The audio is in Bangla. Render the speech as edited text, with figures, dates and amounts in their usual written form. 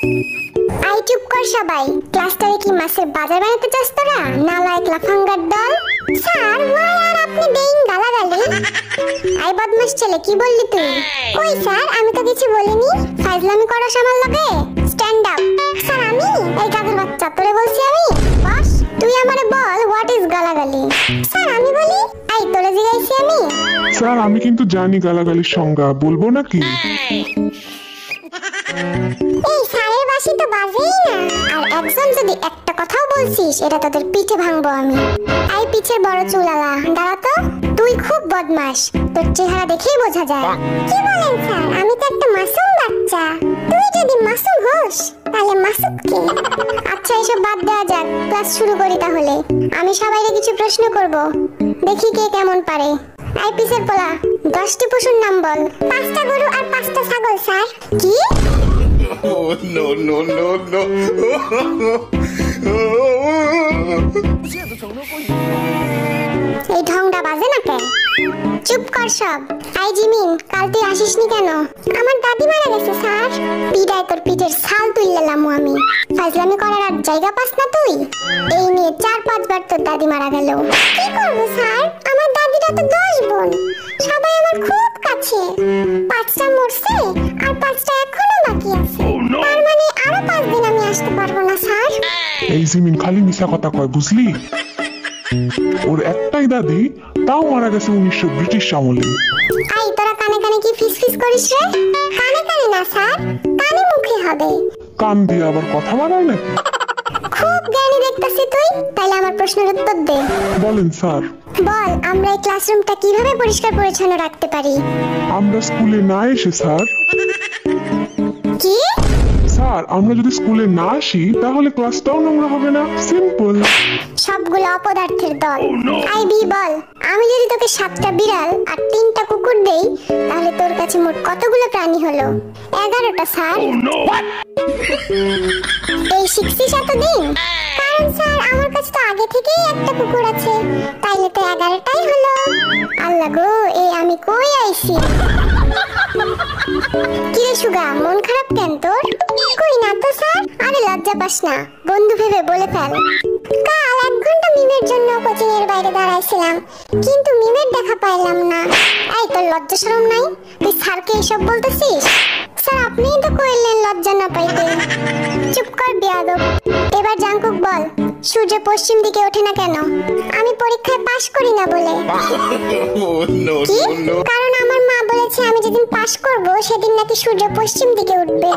আই চুপ কর সবাই। ক্লাসটারে কি মাছের বাজার বানাতে চাস তোরা? নালায়েক লাফাঙ্গার দল। স্যার ওয়াই আর আপনি দেইন গালাগালি? আই বদমাশ ছেলে, কি বললি তুই? কই স্যার, আমি তো কিছু বলিনি। ফাজলামি করো আমার লগে? Stand up. স্যার আমি? এই গাধের বাচ্চা, তোরে বলছি আমি? বস, তুই আমারে বল হোয়াট ইজ গালাগালি? স্যার আমি বলি। আই তোরে জিগাইছি আমি? স্যার আমি কিন্তু জানি গালাগালির সংজ্ঞা, বলবো নাকি? এই স্যারের বাসি তো বাজেই না। আর একজন যদি একটা কথাও বলছিস, এটা তোদের পিঠে ভাঙবো আমি। আই পিছের বড় চুলালা, দাঁড়া তো। তুই খুব বদমাশ, তোর চেহারা দেখেই বোঝা যায়। কি বলেন স্যার, আমি তো একটা মাসুম বাচ্চা। তুই যদি মাসুম হোস তাহলে মাসুদ কে? আচ্ছা এসব বাদ দেওয়া যাক, ক্লাস শুরু করি তাহলে। আমি সবাইকে কিছু প্রশ্ন করব, দেখি কে কেমন পারে। আই পিছের পোলা, 10টি পশুর নাম বল। 5টা গরু আর 5টা ছাগল স্যার। কি? Oh, no, no, no, no. এই ঢংটা বাজে না কেন? চুপ কর সব। আই জিমিন, কাল তুই আসিসনি কেন? আমার দাদি মারা গেছে স্যার। পিটায় তোর পিঠের ছাল তুললাম আমি। ফাজলামি করার আর জায়গা পাস না তুই? এই নিয়ে 4-5 বার তোর দাদি মারা গেল। কি করবো স্যার, আমার দাদিটা তো 10 বোন, সবাই আমার খুব কাছে। 5টা মরছে আর 5টা এখনো বাকি আছে। তার মানে আরো 5 দিন আমি আসতে পারবো না স্যার। এই জিমিন খালি মিশা কথা কয়, বুঝলি? ওর একটাই দাদি, তাও মারা গেছে 1900 ব্রিটিশ আমলে। আই তোরা কানে কানে কি ফিসফিস করিস রে? কানে কানে না স্যার, কানে মুখে হবে। কান দিয়ে আবার কথা বাড়ায় নাকি? খুব জ্ঞানী দেখতাছি তুই। তাহলে আমার প্রশ্নের উত্তর দে। বলেন স্যার। বল, আমরা এই ক্লাসরুমটা কিভাবে পরিষ্কার পরিচ্ছন্ন রাখতে পারি? আমরা স্কুলে না এসে স্যার। কি? স্যার আমরা যদি স্কুলে না আসি তাহলে ক্লাসটাও নোংরা হবে না, সিম্পল। সবগুলো অপদার্থের দল। আই বি বল, আমি যদি তোকে 7টা বিড়াল আর 3টা কুকুর দেই, তাহলে তোর কাছে মোট কতগুলো প্রাণী হলো? 11টা স্যার। এই শিখছিস এতদিন? কারণ স্যার আমার কাছে তো আগে থেকেই একটা কুকুর আছে, তাইলে তো 11টাই হলো। আল্লাহ গো, এই আমি কই আইছি? কি রে সুগা, মন খারাপ কেন তোর? কই না তো স্যার। আরে লজ্জা পাস না, বন্ধু ভেবে বলে ফেল। কাল 1 ঘন্টা মিমের জন্য কোচিং এর বাইরে দাঁড়াইছিলাম, কিন্তু মিমের দেখা পাইলাম না। এই তোর লজ্জা শরম নাই? তুই স্যারকে এসব বলতেছিস? স্যার আপনিই তো কইলেন লজ্জা না পাইতে। চুপ কর বেয়াদব। এবার জাঙ্কুক বল, সূর্য পশ্চিম দিকে ওঠে না কেন? আমি পরীক্ষায় পাশ করি না বলে। Oh, no, কি? no, no. কারণ আমার মা বলেছে আমি যেদিন পাশ করব সেদিন নাকি সূর্য পশ্চিম দিকে উঠবে।